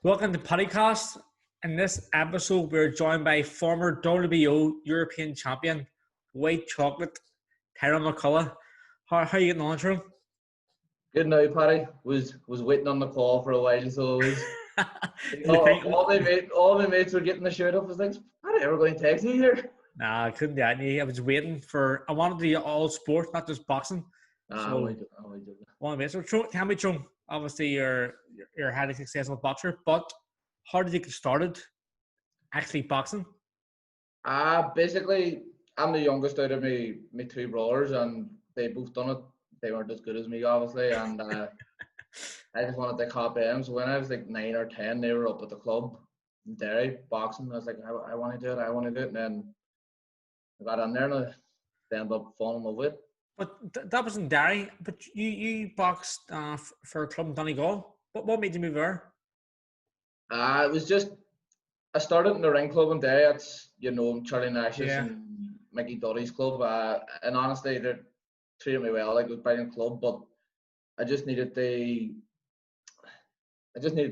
Welcome to PaddyCast. In this episode, we're joined by former WBO European champion, White Chocolate, Tyrone Mccullagh. How are you getting on, Tyrone? Good now, Paddy. Was waiting on the call for a while, so it was. All my mates were getting the shirt up. I was like, Paddy, ever going to text me here? Nah, I couldn't do that. I was waiting for. I wanted to do all sports, not just boxing. So tell me, Tyrone. Obviously, you're a highly successful boxer, but how did you get started actually boxing? Basically, I'm the youngest out of my two brothers, and they both done it. They weren't as good as me, obviously, and I just wanted to copy them. So when I was like 9 or 10, they were up at the club in Derry boxing. I was like, I want to do it, and then I got in there, and I ended up falling in love with it. But that was in Derry. But you boxed for a club in Donegal. What made you move there? It was just I started in the ring club in Derry. It's Charlie Nash's and Mickey Duddy's club. And honestly, they treated me well. Like, it was a brilliant club, but I just needed to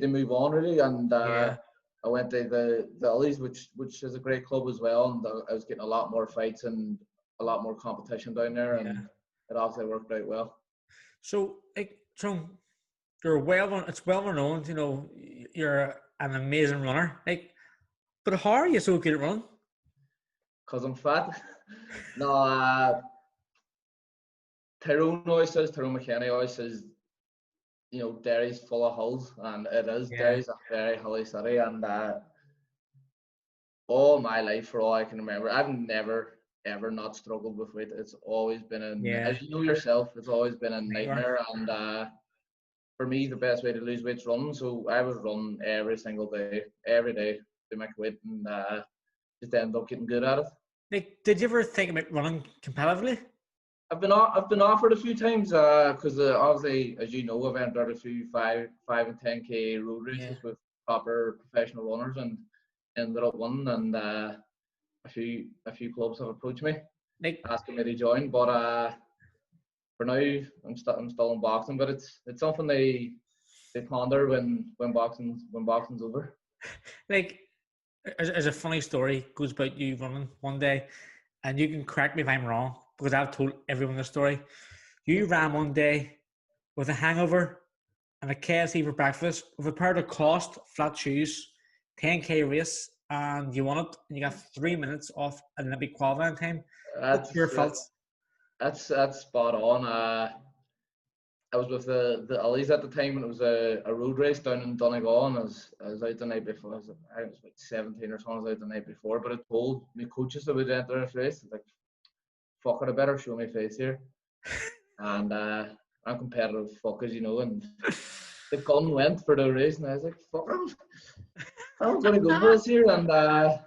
move on really. And I went to the Ullies, which is a great club as well. And I was getting a lot more fights and a lot more competition down there, and it obviously worked out well. So, you're it's well known, you're an amazing runner. But how are you so good at running? Because I'm fat. No, Tyrone McCullagh always says, Derry's full of hills, and it is. Yeah. Derry's a very hilly city, and all my life, for all I can remember, I've never ever not struggled with weight. It's always been as you know yourself, it's always been a nightmare. And for me, the best way to lose weight is running. So I was running every single day, every day to make weight, and just ended up getting good at it. Did you ever think about running competitively? I've been offered a few times because obviously, as you know, I've entered a few 5 and 10K road races with proper professional runners, and ended up winning. And a few clubs have approached me asking me to join, but for now I'm still in boxing. But it's something they ponder when boxing's over. As a funny story goes about you running one day, and you can correct me if I'm wrong because I've told everyone the story. You ran one day with a hangover and a KFC for breakfast with a pair of cost flat shoes, 10K race, and you won it, and you got 3 minutes off an Olympic qualifying time. What's your thoughts? That's spot on. I was with the Ullies at the time, and it was a road race down in Donegal, and I was out the night before. I was like 17 or something. I was out the night before, but I told my coaches I would enter this race. I was like, fuck it, I better show my face here. And I'm competitive fuckers, and the gun went for the race, and I was like, fuck it, I'm going to go for this here. And I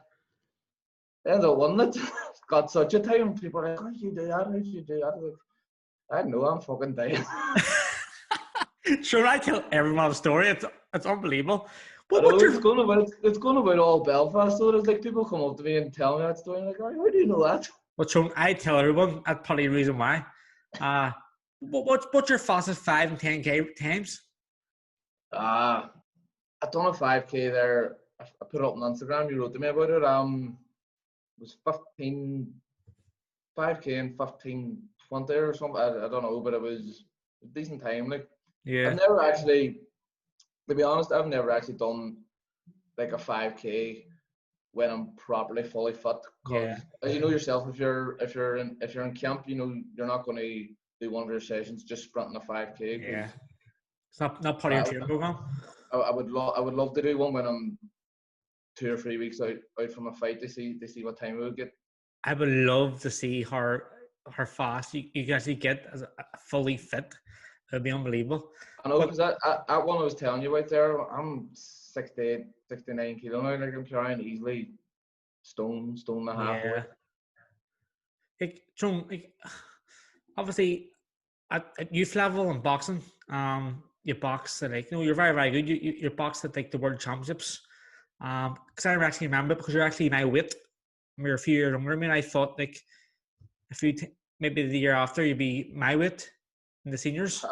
ended up winning it. Got such a time. People are like, how did you do that? How did you do that? Like, I know, I'm fucking dying. Sure, I tell everyone the story. It's unbelievable. It's going about all Belfast. So there's like people come up to me and tell me that story. I'm like, how do you know that? Well, so I tell everyone. That's probably the reason why. What's your fastest 5 and 10K times? I've done a 5K there. I put it up on Instagram. You wrote to me about it. It was 5K and 15:20 or something. I don't know, but it was a decent time. I've never actually, to be honest, I've never actually done like a 5K when I'm properly fully fit. Because as you know yourself, if you're in camp, you're not going to do one of your sessions just sprinting a 5K. Yeah, it's not part of your training program. I would love to do one when I'm 2 or 3 weeks out from a fight to see what time we would get. I would love to see how fast you can actually get as a fully fit. It would be unbelievable. I know, because that one I was telling you right there, I'm 68, 69 kilo now. Like, I'm carrying easily stone and a half weight. Obviously, at youth level in boxing, you box at you're very, very good. You box at the World Championships. Because I actually remember, because you're actually my weight. You're a few years younger than me. I thought maybe the year after you'd be my weight in the seniors.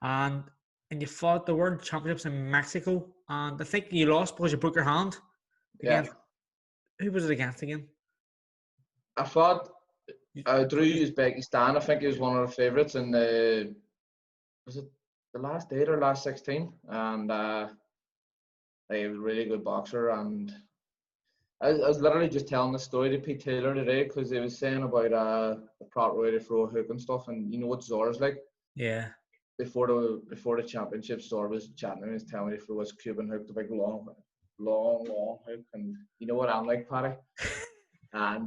And you fought the World Championships in Mexico and I think you lost because you broke your hand. Yeah. Against, who was it against again? I thought drew Uzbekistan. I think he was one of the favourites in the, was it the last 8 or last 16? And he was a really good boxer. And I was literally just telling the story to Pete Taylor today because he was saying about the proper way to throw a hook and stuff. And you know what Zor's like? Yeah. Before the championship, Zor was chatting and he was telling me to throw his Cuban hook, the big long hook. And you know what I'm like, Paddy? And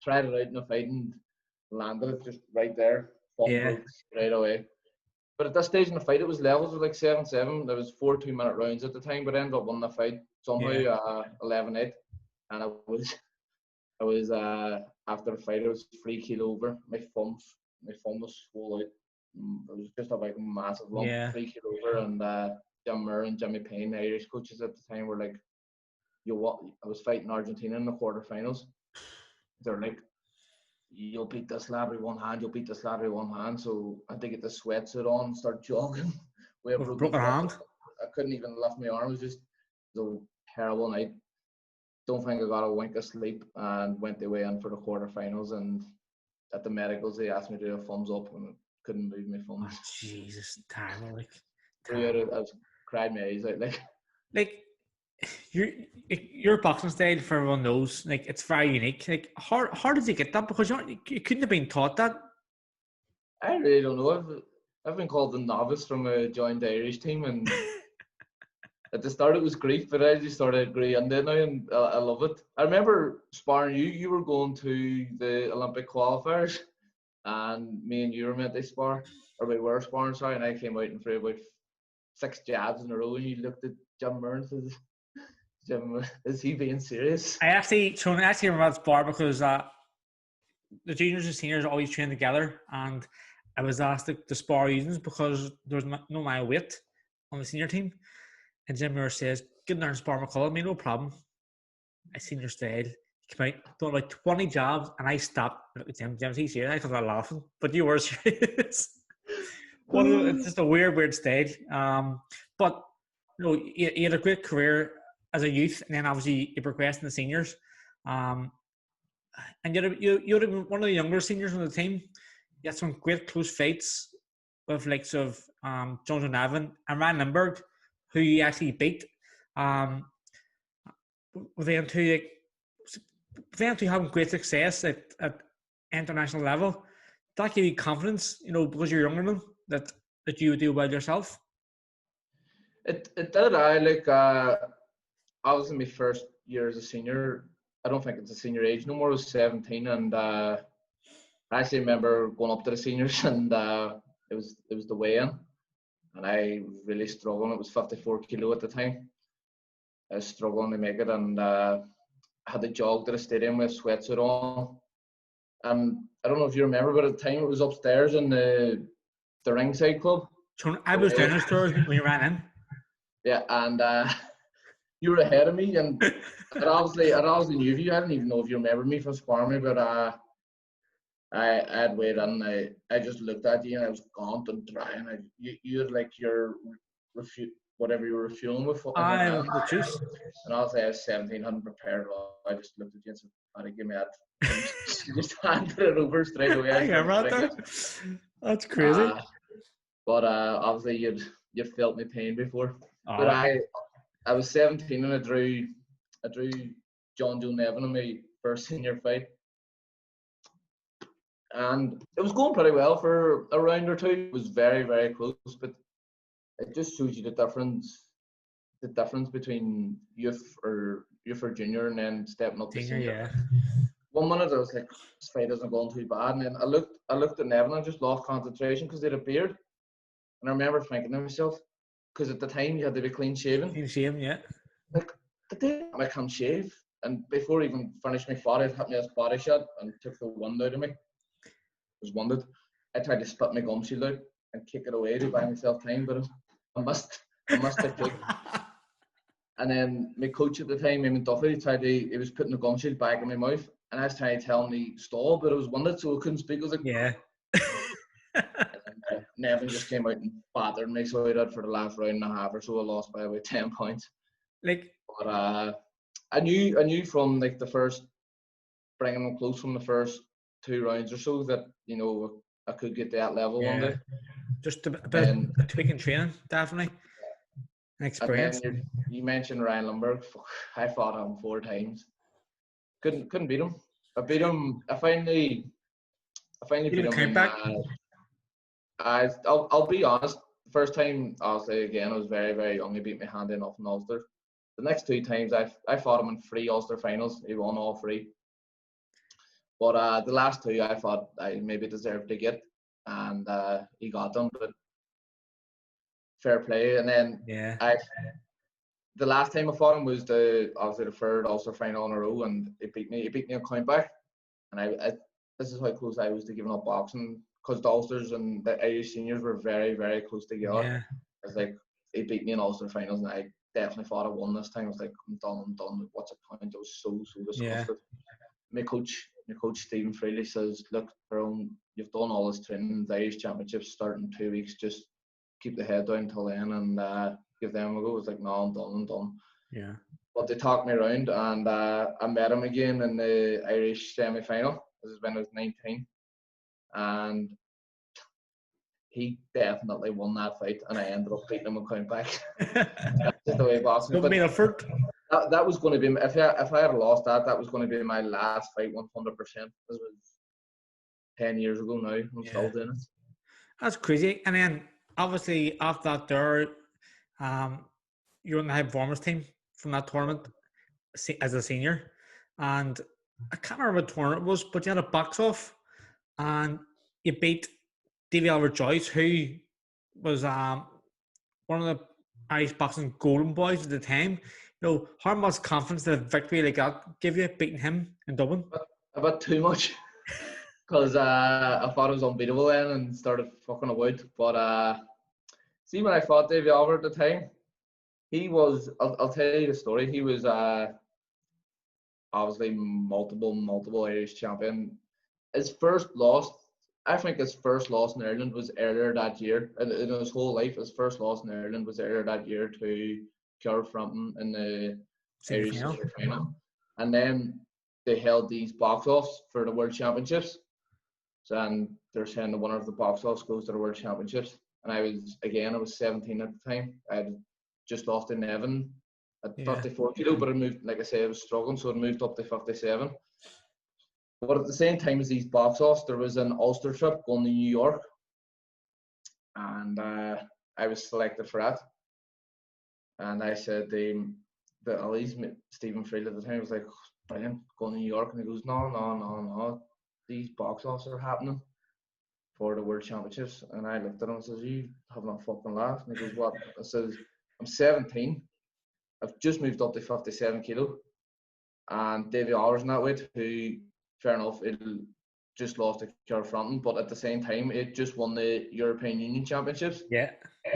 tried it out in the fight and landed it just right there. Thumb broke straight away. But at this stage in the fight, it was levels of like 7-7. There was 4 2-minute rounds at the time, but I ended up winning the fight somehow 11-8. And I was after the fight, I was 3 kilo over. My thumb was swollen out. It was just a big massive lump, 3 kilo over. And Jim Murr and Jimmy Payne, the Irish coaches at the time, were like, I was fighting Argentina in the quarterfinals. They're like, you'll beat this lad with one hand, So I had to get the sweatsuit on and start jogging. With broken hand? I couldn't even lift my arm. It was just a terrible night. Don't think I got a wink of sleep and went away in for the quarterfinals. And at the medicals, they asked me to do a thumbs up and I couldn't move my thumbs. Oh, Jesus, terrible. I was cried my eyes out. Like your boxing style, for everyone knows, like it's very unique. Like how did you get that? Because you couldn't have been taught that. I really don't know. I've been called the novice from a joint Irish team, and at the start it was grief, but I just started agreeing now, and I love it. I remember sparring you. You were going to the Olympic qualifiers, and me and you were meant to spar, or we were sparring, sorry, and I came out and threw about 6 jabs in a row, and you looked at Jim Murr and said, Jim, is he being serious? I actually remember that spar because the juniors and seniors always train together, and I was asked to spar Easons because there was no my weight on the senior team. And Jim Murr says, get in there and spar Mccullagh. I mean, no problem. I seen your style. He came out, done like 20 jabs, and I stopped. Jim, he's serious. I thought I was laughing, but you were serious. It's just a weird stage. But you had a great career as a youth, and then obviously you progressed in the seniors. And you'd have been one of the younger seniors on the team. You had some great close fights with likes of Jones O'Navin and Ryan Lindbergh, who you actually beat. Were they into having great success at international level? Did that give you confidence, because you're younger than them, that you would do well yourself? It did. I was in my first year as a senior. I don't think it's a senior age no more. I was 17, and I actually remember going up to the seniors, and it was the weigh-in, and I was really struggling. It was 54 kilo at the time. I was struggling to make it, and I had to jog to the stadium with a sweatsuit on. And I don't know if you remember, but at the time it was upstairs in the ringside club. I was down the store when you ran in. Yeah, and you were ahead of me, and I obviously knew you. I didn't even know if you remember me from sparring me, but I had weighed in. I just looked at you, and I was gaunt and dry, and you had like your whatever you were refueling with. The juice. And obviously I was 17, hadn't prepared well. I just looked at you and said, "Paddy, give me that." Just handed it over straight away. I remember that. That's crazy. But obviously you'd felt my pain before. But I was 17 and I drew John Joe Nevin in my first senior fight. And it was going pretty well for a round or two. It was very, very close, but it just shows you the difference between youth or junior and then stepping up to senior. Yeah. 1 minute I was like, this fight isn't going too bad, and then I looked at Nevin and I just lost concentration because he had a beard. And I remember thinking to myself, because at the time you had to be clean shaven. Clean shaven, yeah. Like, the day I can't shave, and before I even finished my fight, it hit me as body shot and took the wind out of me. I was winded. I tried to spit my gum shield out and kick it away to buy myself time, but I missed the kick. And then my coach at the time, Eamon Duffy, he was putting the gum shield back in my mouth, and I was trying to tell him to stop, but I was winded, so I couldn't speak. I was like, yeah. Nevin just came out and battered me, so I did for the last round and a half or so. I lost by about 10 points. Like, but I knew from like the first, bringing them close from the first 2 rounds or so that I could get to that level one day. Just a bit of tweaking training, definitely. And experience. And then you mentioned Ryan Lundberg. I fought him 4 times. Couldn't beat him. I beat him. I finally beat him. And I'll be honest. The first time, obviously, again, I was very, very young. He beat me hand in off an Ulster. The next 2 times, I fought him in 3 Ulster finals. He won all 3. But the last 2, I thought I maybe deserved to get, and he got them. But fair play. And then the last time I fought him was obviously the 3rd Ulster final in a row, and he beat me. He beat me on count back, and this is how close I was to giving up boxing, because the Ulsters and the Irish seniors were very, very close together. Yeah. It's like he beat me in Ulster finals, and I definitely thought I won this time. I was like, I'm done. What's the point? I was so disgusted. Yeah. My coach Stephen Freely says, look, Tyrone, you've done all this training. The Irish Championships start in 2 weeks. Just keep the head down till then and give them a go. I was like, no, I'm done. Yeah. But they talked me around, and I met him again in the Irish semi-final. This is when I was 19. And he definitely won that fight, and I ended up beating him on count back. That's just the way boxing. But effort. That was going to be, if I had lost that was going to be my last fight 100%. This was 10 years ago now. I'm still doing it. That's crazy. And then obviously after that there, you're on the high performance team from that tournament as a senior. And I can't remember what tournament it was, but you had a box off and you beat Davy Albert Joyce, who was one of the Irish boxing golden boys at the time. How much confidence did the victory they got give you beating him in Dublin? A bit too much, because I thought I was unbeatable then and started fucking about. But see, when I fought Davy Albert at the time, he was, I'll tell you the story. He was obviously multiple Irish champion. His first loss, I think his first loss in Ireland was earlier that year. In his whole life, his first loss in Ireland was earlier that year to Ciara Frampton in the Irish final. And then they held these box-offs for the World Championships. And they're saying the winner of the box-offs goes to the World Championships. And I was 17 at the time. I had just lost to Nevin at 54 kilo, but I moved, like I say, I was struggling, so I moved up to 57. But at the same time as these box-offs, there was an Ulster trip going to New York. And I was selected for that. And I said, the Ali's, Stephen Freely at the time, was like, brilliant, going to New York. And he goes, no. These box-offs are happening for the World Championships. And I looked at him and says, you have not fucking laughed. And he goes, what? I says, I'm 17. I've just moved up to 57 kilo. And Davy Allers in that weight, who, fair enough, it just lost to Ciara Frampton, but at the same time, it just won the European Union Championships. Yeah.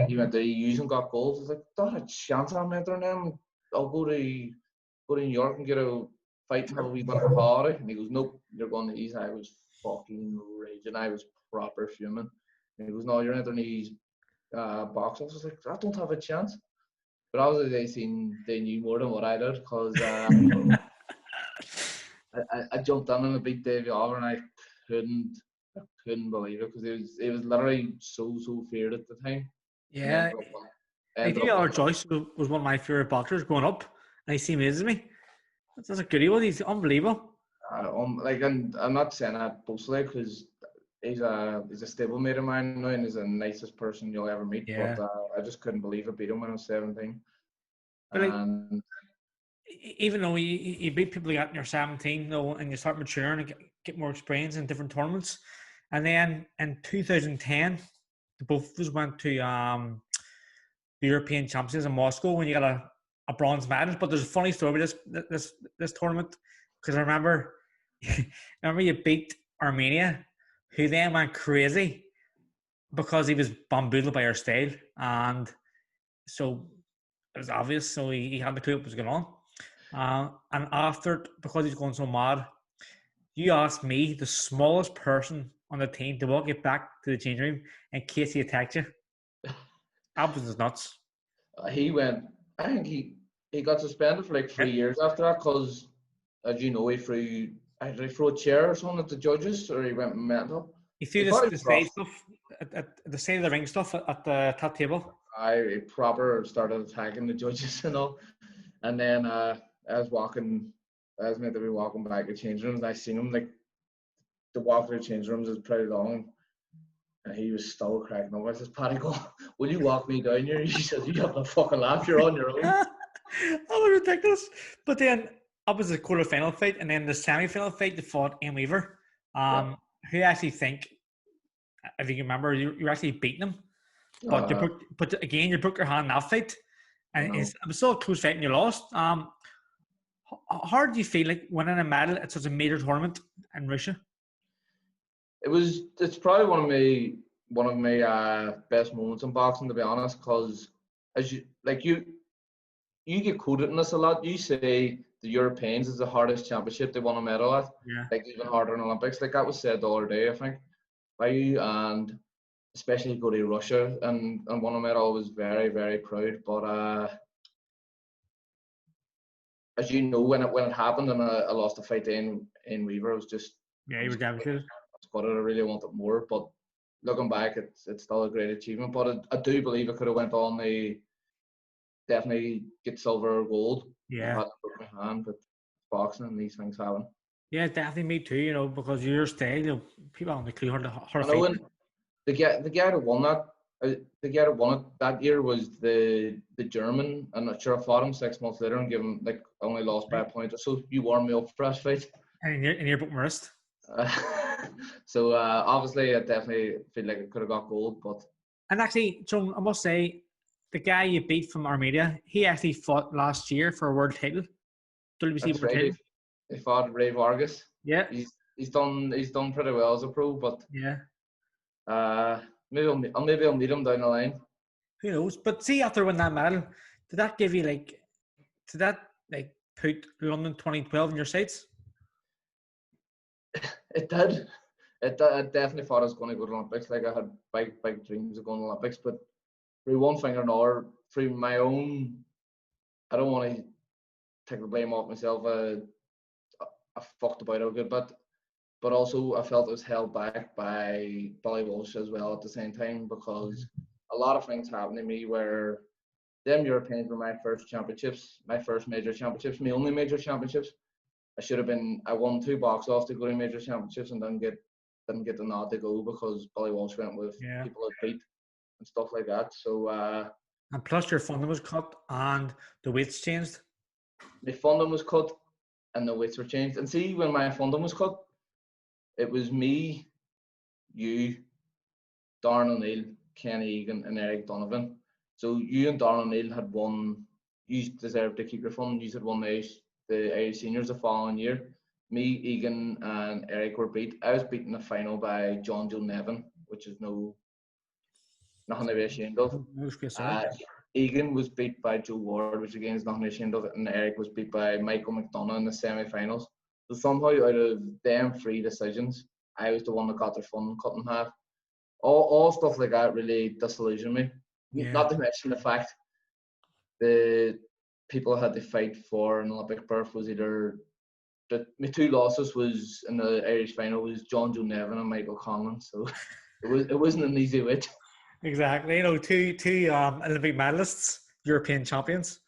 He went to the EUs and got goals. I was like, not a chance I'm entering them. I'll go to New York and get a fight and have a wee bit of a holiday. And he goes, nope, you're going to these. I was fucking raging. I was proper fuming. And he goes, no, you're entering these box offs. I was like, I don't have a chance. But obviously they knew more than what I did, because I jumped in and I beat Davy Oliver, and I couldn't believe it, because it was literally so feared at the time. Yeah. Davy Oliver Joyce was one of my favourite boxers growing up, and he amazes me. That's a goodie one. He's unbelievable. And I'm not saying that boastfully, because he's a stablemate of mine now, and he's the nicest person you'll ever meet. Yeah. But I just couldn't believe I beat him when I was 17. But even though you beat people like that in your 17, and you start maturing and get more experience in different tournaments, and then in 2010, the both of us went to the European Championships in Moscow when you got a bronze medal. But there's a funny story with this tournament, because I remember you beat Armenia, who then went crazy because he was bamboozled by your style, and so it was obvious. So he had the clue what was going on. And after, because he's going so mad, you asked me, the smallest person on the team to walk it back to the changing room in case he attacked you. That was just nuts. He went. I think he got suspended for like 3 years after that because, as you know, he threw a chair or something at the judges, or he went mental. He threw thought he the was side rough. stuff at the side of the ring stuff at the top table. I proper started attacking the judges and all, and then I was meant to be walking back to change rooms. And I seen him, like, the walk through change rooms is pretty long, and he was still cracking up. I says, "Paddy, will you walk me down here?" He says, "You have to fucking laugh. You're on your own." That was ridiculous. But then up was the quarterfinal fight, and then the semi-final fight they fought Ian Weaver. Who I actually think, if you can remember, you actually beating him. But again, you broke your hand in that fight, and it was still a close fight, and you lost. How do you feel like winning a medal at such a major tournament in Russia? It's probably one of my best moments in boxing, to be honest, because as you get quoted in this a lot. You say the Europeans is the hardest championship they won a medal at, like even harder than Olympics. Like that was said the other day, I think, by you, and especially go to Russia and won a medal. I was very, very proud. But as you know, when it happened and I lost the fight in Weaver, I was just you were devastated. I really wanted more, but looking back, it's still a great achievement. But I do believe I could have went on to definitely get silver or gold. Yeah, I had to put my hand, but boxing and these things happen. Yeah, definitely me too. Because your style, people haven't a clue how to fight. The guy that won that. The guy that won it that year was the German. I'm not sure I fought him 6 months later and give him only lost by a point or so. You warmed me up for that fight. And you're book my wrist. So obviously, I definitely feel like I could have got gold, but. And actually, John, I must say, the guy you beat from Armenia, he actually fought last year for a world title. That's right. He fought Ray Vargas. Yeah. He's done pretty well as a pro, but. Yeah. Maybe I'll meet him down the line. Who knows? But see, after winning that medal, did that give you put London 2012 in your sights? It did. I definitely thought I was going to go to the Olympics. Like I had big dreams of going to the Olympics, but through one thing or another, through my own, I don't want to take the blame off myself. I fucked about it a good bit. But also, I felt it was held back by Billy Walsh as well at the same time, because a lot of things happened to me where them Europeans were my first championships, my first major championships, my only major championships. I won 2 box offs to go to major championships and didn't get the nod to go because Billy Walsh went with people that beat and stuff like that. So and plus your funding was cut and the weights changed. My funding was cut and the weights were changed. And see, when my funding was cut, it was me, you, Darren O'Neill, Kenny Egan, and Eric Donovan. So you and Darren O'Neill had won. You deserved to keep your funding. You had won the Irish seniors the following year. Me, Egan, and Eric were beat. I was beaten in the final by John Joe Nevin, which is nothing to be ashamed of. Egan was beat by Joe Ward, which again is nothing to be ashamed of, and Eric was beat by Michael McDonough in the semi-finals. So somehow out of them 3 decisions, I was the one that got their funding cut in half. All stuff like that really disillusioned me. Yeah. Not to mention the fact the people I had to fight for an Olympic berth was either my 2 losses was in the Irish final was John Joe Nevin and Michael Conlon. So it wasn't an easy win. Exactly. Two Olympic medalists, European champions.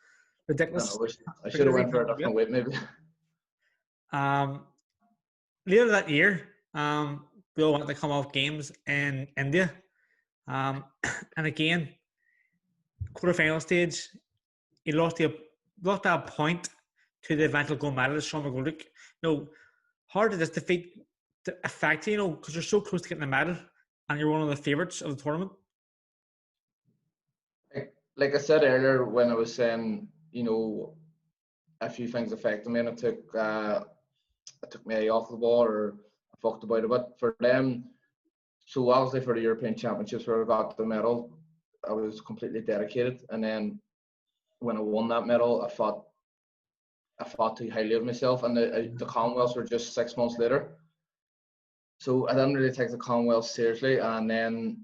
Ridiculous. I should have went for a different weight maybe. Later that year, we all went to Commonwealth Games in India. And again, quarterfinal stage, he lost that point to the eventual gold medalist, Tyrone Mccullagh. How did this defeat affect you, because you're so close to getting the medal and you're one of the favourites of the tournament? Like I said earlier when I was saying, a few things affected me and I took my eye off the ball or I fucked about it. But for them, so obviously for the European Championships where I got the medal, I was completely dedicated. And then when I won that medal, I fought too highly of myself. And the Commonwealths were just 6 months later. So I didn't really take the Commonwealth seriously, and then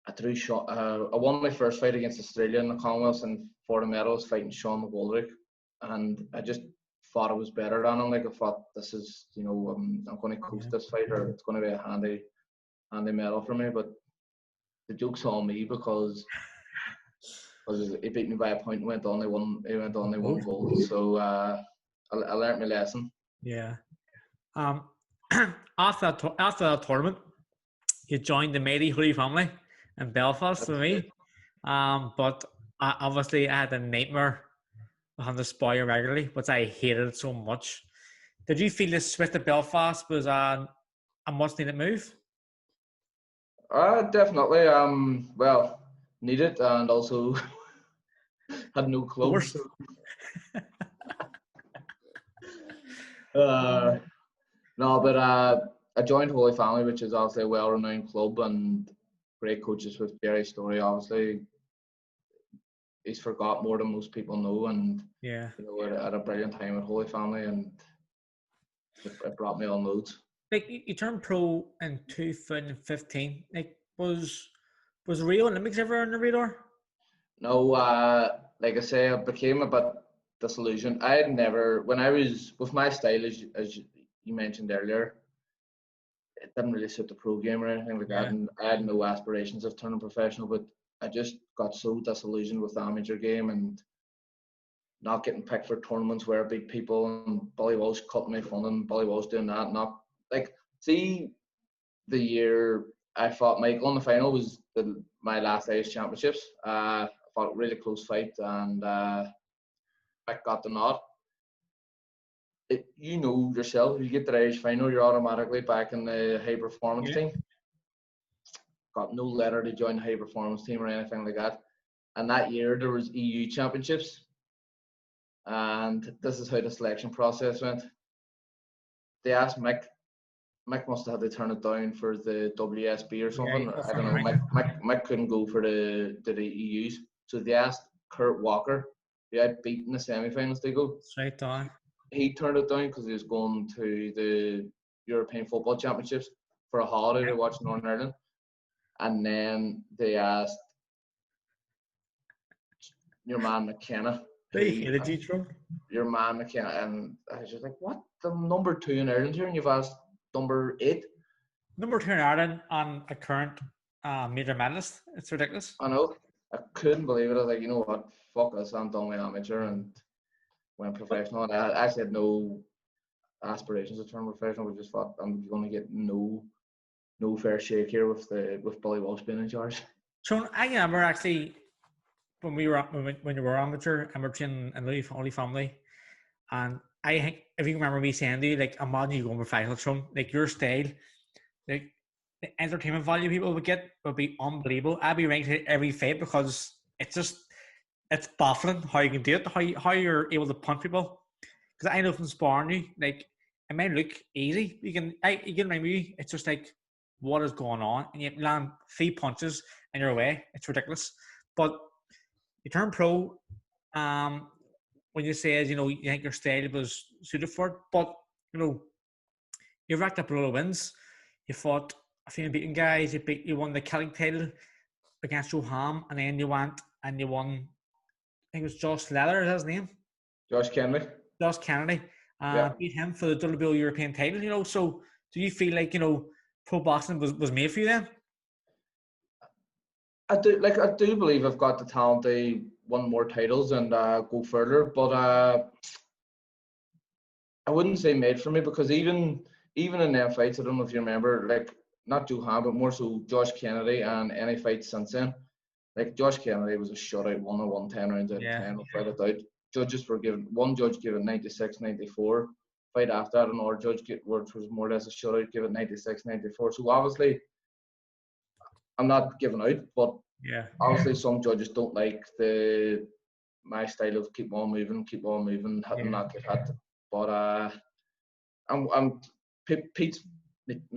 I won my first fight against Australia in the Commonwealth, and for the medals fighting Sean McGoldrick, and I just thought I was better than him. Like I thought, this is, I'm going to coast this fight, or it's going to be a handy medal for me. But the joke's on me because he beat me by a point and went on. He went on. They won gold. So I learned my lesson. Yeah. After that tournament, you joined the mighty Holy Family in Belfast for me. But obviously I had a nightmare of having to spar regularly, which I hated so much. Did you feel the switch to Belfast was a must needed move? Definitely. Well, needed, and also had no clubs. No, but I joined Holy Family, which is obviously a well-renowned club and great coaches with Jerry Story. Obviously, he's forgot more than most people know, and yeah, had a brilliant time at Holy Family, and it brought me on loads. Like you turned pro in 2015. Like was Rio Olympics ever on the radar? No, like I say, I became a bit disillusioned. I had never, when I was with my style, as you mentioned earlier, it didn't really suit the pro game or anything like that, and I had no aspirations of turning professional. But I just got so disillusioned with the amateur game and not getting picked for tournaments where I beat people, and Billy Walsh cutting me fun, and Billy Walsh doing that. Not like, see, the year I fought Michael in the final was my last Irish Championships. I fought a really close fight, and I got the nod. You know yourself, if you get the Irish final, you're automatically back in the high performance team. Got no letter to join the high performance team or anything like that. And that year there was EU Championships, and this is how the selection process went. They asked Mick must have had to turn it down for the WSB or something. I don't know. Mick couldn't go for the EUs, so they asked Kurt Walker, who I'd beaten in the semi-finals, to go. Straight down. He turned it down because he was going to the European Football Championships for a holiday to watch Northern Ireland, and then they asked your man McKenna. They hated you, Trump. Your man McKenna, and I was just like, what? The number 2 in Ireland here, and you've asked number 8. Number 2 in Ireland on a current major medalist. It's ridiculous. I know. I couldn't believe it. I was like, you know what? Fuck this. I'm done with amateur and went professional. And I actually had no aspirations to turn professional. We just thought I'm going to get no fair shake here with Billy Walsh being in charge. So I remember actually when you were amateur in Holy Family, and I think if you remember me saying to you, like, imagine you going professional, Sean, like your style, like the entertainment value people would get would be unbelievable. I'd be ranked every fight because it's baffling how you can do it, how you're able to punch people. Because I know from sparring you, like, it might look easy. You can remember you. It's just like, what is going on? And you land 3 punches and you're away. It's ridiculous. But you turn pro, when you say, you think your style was suited for it, but, you racked up a lot of wins. You fought a few beaten guys. You won the Celtic title against Joe Ham, and then you went and you won, I think it was Josh Leather, is that his name? Josh Kennedy. Beat him for the WBO European title, so do you feel like, pro boxing was made for you then? I do believe I've got the talent to win more titles and go further, but I wouldn't say made for me, because even in them fights, I don't know if you remember, like, not Joe Ham, but more so Josh Kennedy, and any fights since then. Like, Josh Kennedy was a shutout, 110 rounds out of 10, without a doubt. Judges were one judge gave it 96, 94. Fight after that, another judge which was more or less a shutout, give it 96, 94. So obviously, I'm not giving out, but obviously some judges don't like my style of keep on moving, hit and not get hit. But my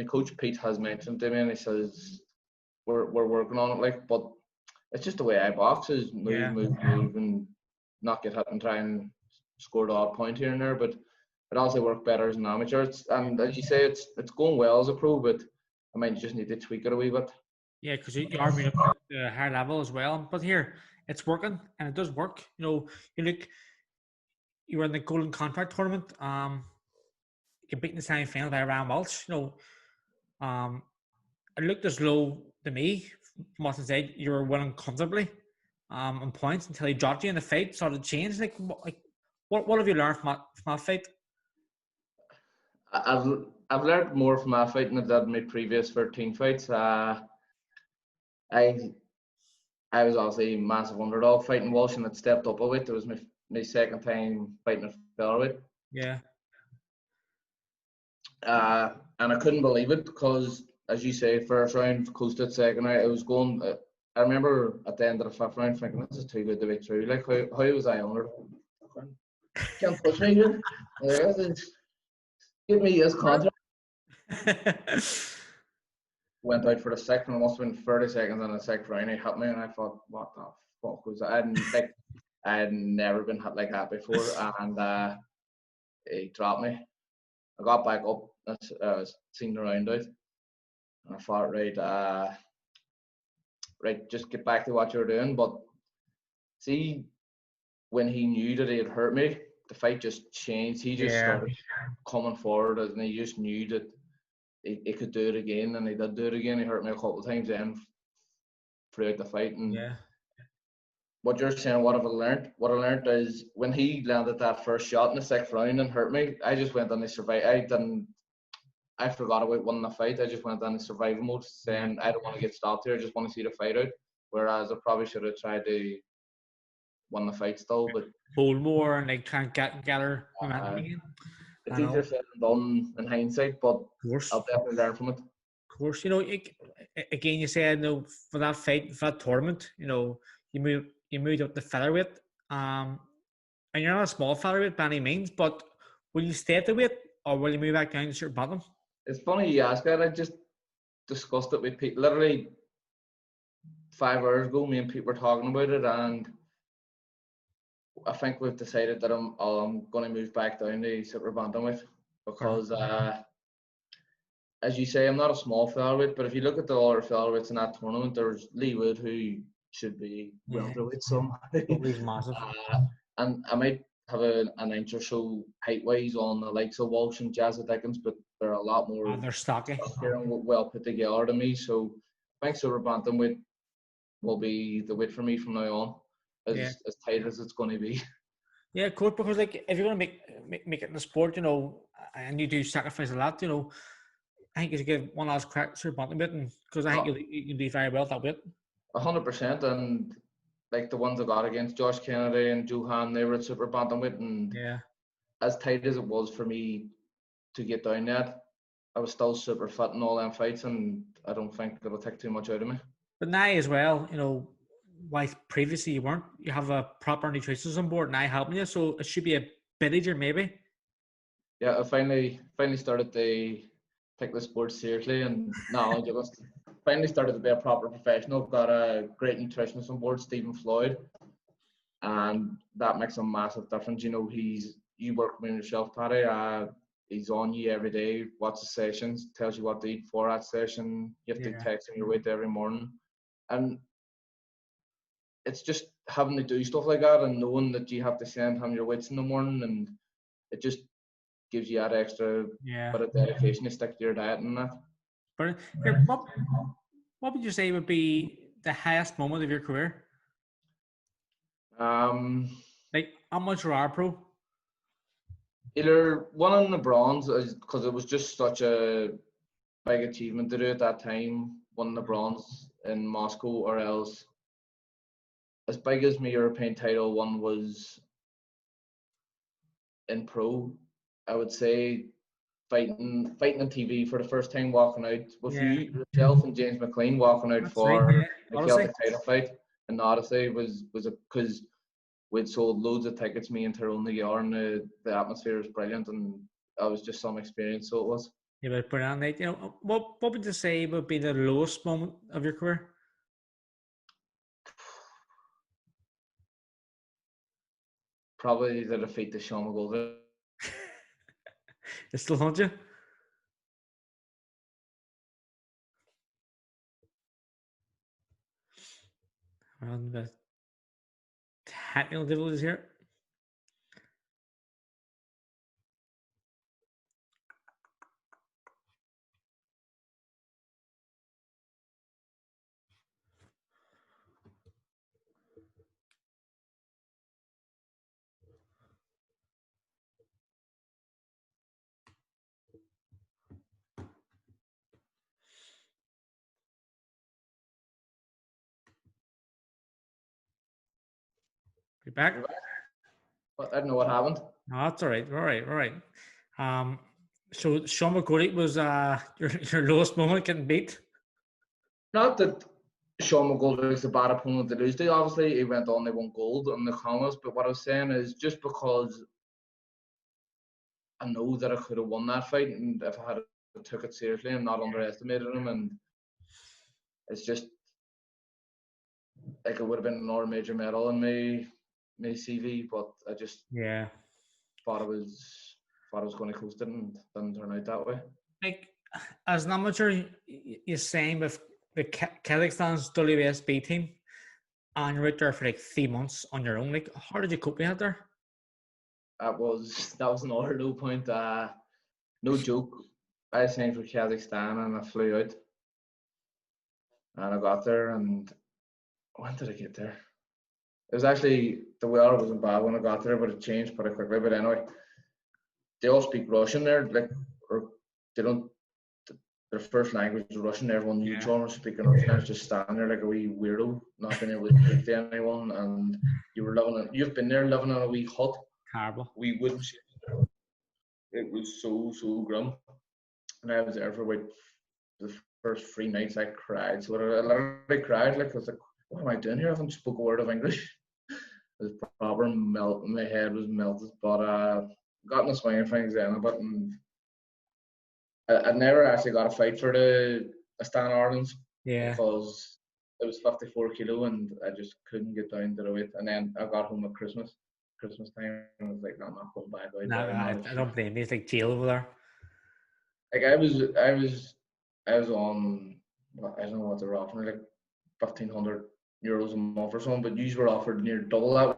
coach Pete has mentioned to me, and he says we're working on it, like, but it's just the way I box, is move, and not get hit and try and score the odd point here and there. But it obviously worked better as an amateur. And as you say, it's going well as a pro, but I might just need to tweak it a wee bit. Yeah, because you are moving up to a higher level as well. But here, it's working, and it does work. You look, you were in the Golden Contract tournament. You beat in the semi-final by Ryan Walsh. It looked as low to me, from what I said, you were winning comfortably on points until he dropped you in the fight, started to change. What have you learned from that fight? I've learned more from that fight than I did in my previous 13 fights. I was obviously a massive underdog fighting Walsh, and had stepped up a bit. It was my second time fighting a featherweight. Yeah. And I couldn't believe it because, as you say, first round, close to the second round, it was going. I remember at the end of the fifth round thinking, this is too good to be true. Like, how was I under? Can't push me here. Give me his contract. Went out for the sixth, and it must have been 30 seconds in the sixth round. He hit me, and I thought, what the fuck was that? I had never been hit like that before, and he dropped me. I got back up, seen the round out, and I thought, right, just get back to what you're doing. But see, when he knew that he had hurt me, the fight just changed. He just started coming forward, and he just knew that he could do it again, and he did do it again. He hurt me a couple of times then throughout the fight. And what you're saying, what have I learned? What I learned is when he landed that first shot in the sixth round and hurt me, I just went on the survival. I forgot about winning the fight. I just went on the survival mode, saying I don't want to get stopped here. I just want to see the fight out. Whereas I probably should have tried to win the fight still, but hold more and try and gather momentum again. It's easier said than done in hindsight, but I'll definitely learn from it. Of course, again, you said for that fight, for that tournament, you moved up the featherweight, and you're not a small featherweight by any means. But will you stay at the weight, or will you move back down to your bottom? It's funny you ask that. I just discussed it with Pete literally 5 hours ago. Me and Pete were talking about it, and I think we've decided that I'm going to move back down to super bantamweight because, as you say, I'm not a small featherweight. But if you look at the other featherweights in that tournament, there's Lee Wood, who should be welterweight somehow. He's massive. And I might have an inch or so height-wise on the likes of Walsh and Jazza Dickens, but they're a lot more. They're stocky. Well put together to me. So I think super bantamweight will be the weight for me from now on, as tight as it's going to be. Yeah, of course, because if you're going to make it in the sport, and you do sacrifice a lot, I think you should give one last crack to super bantamweight, because I think you can do very well at that weight. 100%, and like the ones I got against Josh Kennedy and Johan, they were at super bantamweight, and as tight as it was for me to get down that, I was still super fit in all them fights, and I don't think it'll take too much out of me. But now as well, why previously you weren't, you have a proper nutritionist on board now helping you, so it should be a bit easier maybe. Yeah, I finally started to take the sport seriously, and now I just finally started to be a proper professional. Got a great nutritionist on board, Stephen Floyd, and that makes a massive difference. You work with him yourself, Paddy. He's on you every day, watches sessions, tells you what to eat for that session. You have to text him your weight every morning, and it's just having to do stuff like that and knowing that you have to send him your weights in the morning, and it just gives you that extra bit of dedication to stick to your diet and that. But what would you say would be the highest moment of your career? Like amateur or pro? Either winning the bronze, because it was just such a big achievement to do at that time, winning the bronze in Moscow, or else as big as my European title one was in pro, I would say fighting on TV for the first time, walking out with yourself and James McLean walking out for the Celtic title fight in Odyssey was because we'd sold loads of tickets, me and Tyrone Mccullagh, and the atmosphere was brilliant, and that was just some experience. So it was. Yeah, but brilliant night. What would you say would be the lowest moment of your career? Probably the defeat to Sean McGoldrick. It still haunts you? And the technical difficulties here. You back? But I don't know what happened. No, that's all right. All right. All right. So Sean McCullagh was your lowest moment getting beat. Not that Sean McCullagh is a bad opponent to lose to. Obviously, he went on, they won gold on the Commonwealth. But what I was saying is just because I know that I could have won that fight, and if I had took it seriously and not underestimated him, and it's just like it would have been another major medal in my CV. But I just thought I was going to coast it, and didn't turn out that way. Like as an amateur, you're saying with the Kazakhstan's WSB team, and you're out there for like 3 months on your own. Like, how did you cope with that there? That was another low point. No joke. I signed for Kazakhstan and I flew out, and I got there. And when did I get there? It was actually, the weather wasn't bad when I got there, but it changed pretty quickly. But anyway, they all speak Russian there, like, or they don't. Their first language is Russian. Everyone knew each other was speaking Russian. I was just standing there like a wee weirdo, not being able to speak to anyone. And you've been there living in a wee hut. Terrible. We wouldn't. It was so grim. And I was there for about the first 3 nights. I cried. So I literally cried. Like, I was like, what am I doing here? I haven't spoken a word of English. It was proper melt. My head was melted. But got in the swing of things then a bit, and I never actually got a fight for the Stan Irelands because it was 54 kilo and I just couldn't get down to the weight. And then I got home at Christmas time, and I was like, no, I'm not going back out. No, I don't blame you. It's like jail over there. Like I was on, I don't know what they're offering, like €1,500 a month or something, but you were offered near double that,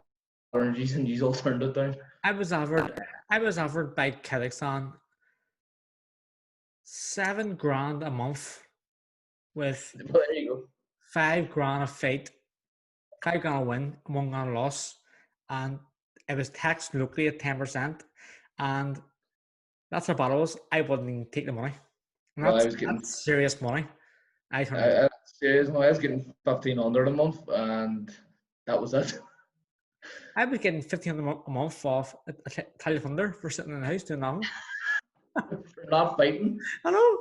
and you all turned it down. I was offered by Kazakhstan $7,000 a month with Well, there you go. $5,000 a fight, $5,000 a win, $1,000 a loss, and it was taxed locally at 10%. And that's what battle was. I wouldn't even take the money. And that's serious money. I was getting $1,500 a month, and that was it. I was getting $1,500 a month off Italian Thunder for sitting in the house doing nothing. For not fighting. I know.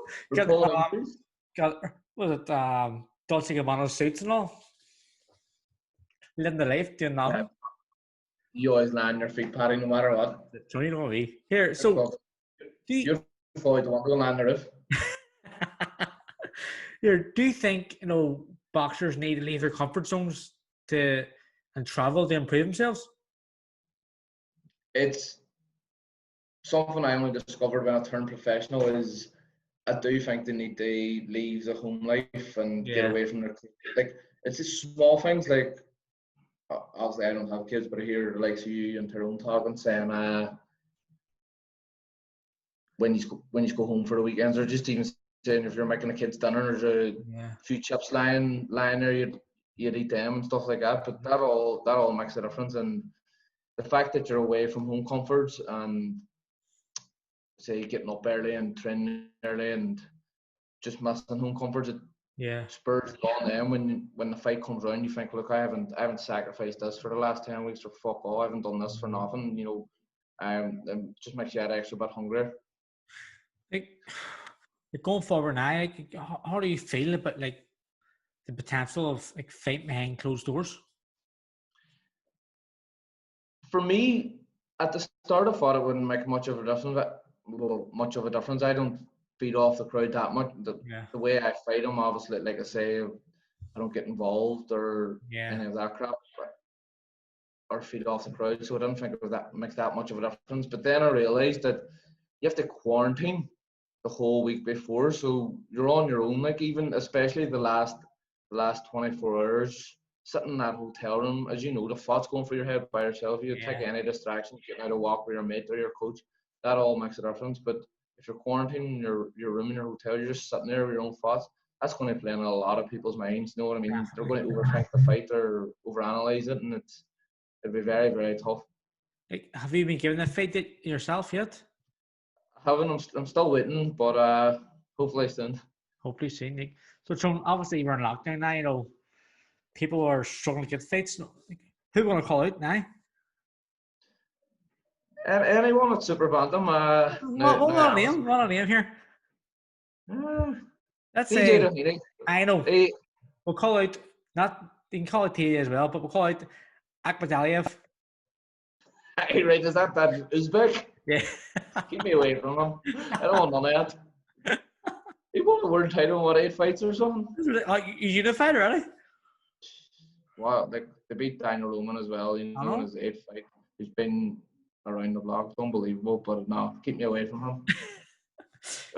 Was it Dolce & Gabbana suits and all? Living the life, doing nothing. Yeah. You always land on your feet, Paddy, no matter what. You know me. Here, so you're Floyd, the one who land the roof. Here, do you think boxers need to leave their comfort zones and travel to improve themselves? It's something I only discovered when I turned professional. Is I do think they need to leave the home life and get away from their, like, it's just small things. Like, obviously I don't have kids, but I hear the likes of you and Tyrone talking, saying when you go home for the weekends, or just even saying if you're making the kids dinner, there's a few chips lying there, you'd eat them and stuff like that. But that all makes a difference. And the fact that you're away from home comforts and say getting up early and training early and just missing home comforts, it spurs on them when the fight comes around. You think, look, I haven't sacrificed this for the last 10 weeks, or fuck all, I haven't done this for nothing. Just makes you that extra bit hungrier. Like going forward now, how do you feel about like the potential of like fight behind closed doors? For me, at the start, I thought it wouldn't make much of a difference. I don't feed off the crowd that much. The way I fight them, obviously, like I say, I don't get involved or any of that crap, or feed off the crowd. So I didn't think it makes that much of a difference. But then I realised that you have to quarantine the whole week before, so you're on your own. Like even especially the last 24 hours sitting in that hotel room, as you know, the thoughts going through your head by yourself. You take Yeah. any distractions, getting out a walk with your mate or your coach, that all makes a difference. But if you're quarantining your room in your hotel, you're just sitting there with your own thoughts. That's going to play in a lot of people's minds. You know what I mean? They're going to overthink the fight or overanalyze it, and it'd be very, very tough. Like, have you been given a fight yourself yet? I'm still waiting, but hopefully soon. Hopefully soon. Like, so, Sean, obviously we're in lockdown now. You know, people are struggling to get fights. Who want to call out now? And anyone at Super Bantam, What a name! What a name here. Let's DJ say Rahini. I know. He, We'll call out not. You can call it T as well, but we'll call out Akhmadaliev. hey, right, is that Uzbek? Yeah. Keep me away from him. I don't want none of that. He won a world title in what, 8 fights or something? You unified already? Wow, like they beat Daniel Roman as well, you know, in his 8th fight. He's been around the block. It's unbelievable, but no, keep me away from him.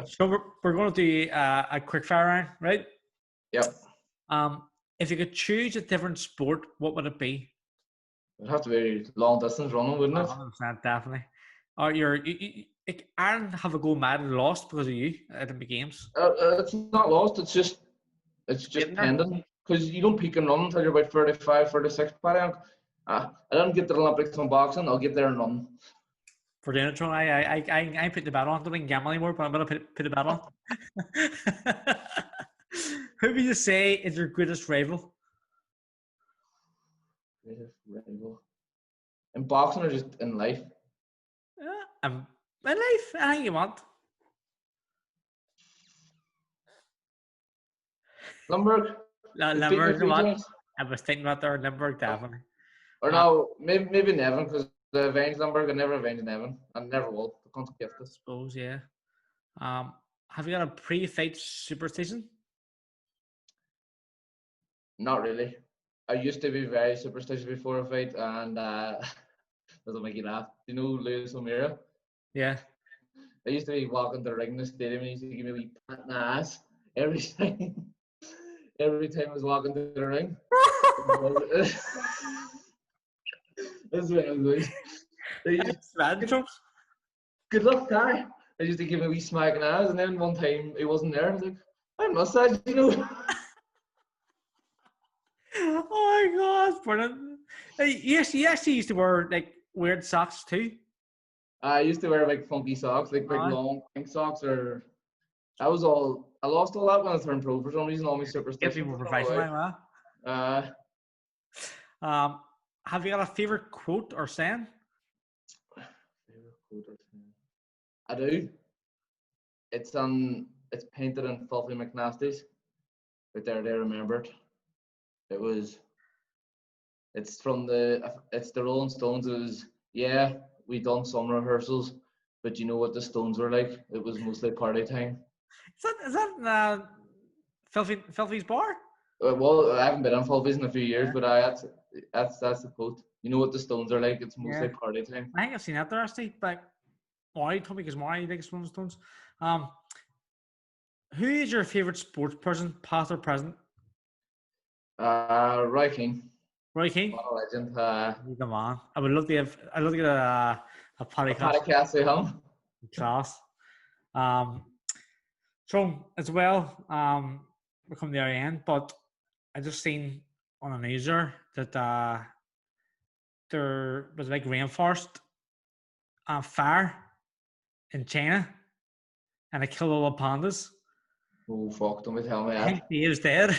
So we're going to do a quick fire round, right? Yep. If you could choose a different sport, what would it be? It'd have to be long distance running, wouldn't it? 100%, definitely. Or like Ireland have a gold medal lost because of you at the games. It's not lost. It's just pending because you don't peak and run until you're about 35, 36. Paddy. I didn't get to the Olympics in boxing. I'll get there and run. For doing it, Sean, I put the bet on. I don't think gamble anymore, but I'm gonna put the bet on. Who would you say is your greatest rival? Greatest rival in boxing or just in life? In life, anything you want. Limburg. Limburg, what? I was thinking about there. Limburg, definitely. Or no, maybe Nevin, because the avenged Limburg, I never avenged Nevin, and never will. The country gift I suppose, yeah. Have you got a pre-fight superstition? Not really. I used to be very superstitious before a fight, and doesn't make you laugh. Do you know Lewis O'Meara? Yeah. I used to be walking the ring in the stadium, and he used to give me a wee pat in the ass every time. Every time I was walking to the ring. That's what I was doing. Good luck, Ty. I used to give him a wee smack in the ass, and then one time he wasn't there. I was like, I'm not sad, you know. Oh my God, brilliant! Yes, you actually used to wear like weird socks too. I used to wear like funky socks, like big long pink socks, or I lost all that when I turned pro for some reason. All my superstitions. Get people professional, man. Have you got a favorite quote or saying? Favorite quote or saying? I do. It's painted in Filthy McNasty's. Right there, they remembered. It's the Rolling Stones. It was, yeah, we done some rehearsals, but you know what the Stones were like? It was mostly party time. Is that Filthy's bar? Well, I haven't been on Filthy's in a few years, but that's the quote. You know what the Stones are like? It's mostly party time. I think I've seen that there actually, but Maury told me because Maury likes Rolling Stones. Who is your favorite sports person, past or present? Roy King. Roy King? What a legend. He's the man. I would love to get a PaddyCast. PaddyCast with him. Class. So as well, we're coming to the end, but I just seen on a newser that there was a big rainforest fire in China, and it killed all the pandas. Oh fuck! Don't be telling me that. I think Dave's dead.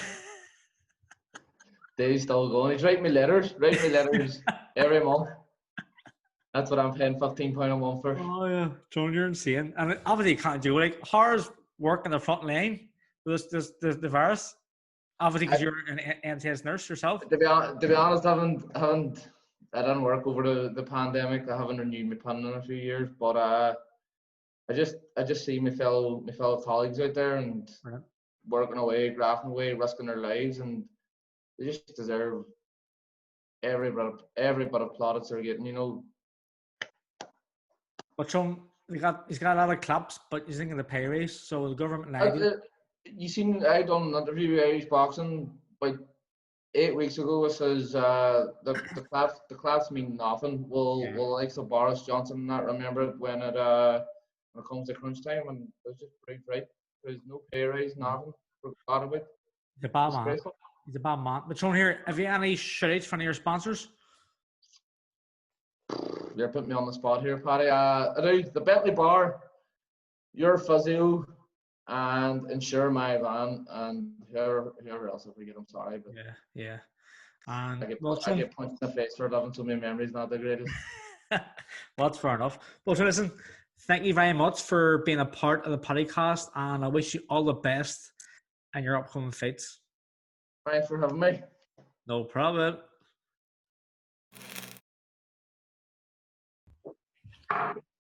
Dave's still going. He's writing me letters. Every month. That's what I'm paying £15 a month for. Oh yeah, John, you're insane. And obviously you can't do it. Like how's work in the front line with the virus? Obviously, because you're an NHS nurse yourself. To be honest, I didn't work over the pandemic. I haven't renewed my PIN in a few years, but I just see my fellow colleagues out there and working away, grafting away, risking their lives, and they just deserve every bit of plaudits they're getting, you know. But Sean, he's got a lot of claps, but he's thinking of the pay raise. So the government Uh, nagged him. uh, you seen I done an interview with Irish Boxing like 8 weeks ago. It says the claps mean nothing. Yeah. Will likes of Boris Johnson not remember it when it comes to crunch time, and it's just proved right. There's no pay raise, nothing. Forgot about it. He's a bad man. Disgraceful. He's a bad man. But Sean here, have you any shout-outs for any of your sponsors? You're putting me on the spot here, Paddy. I do the Bentley Bar, your physio, and insure my van, and whoever else I forget. I'm sorry, but Yeah. And I get punched in the face for living, so my memory's not the greatest. well, that's fair enough. But so listen, thank you very much for being a part of the PaddyCast, and I wish you all the best in your upcoming fights. Thanks for having me. No problem.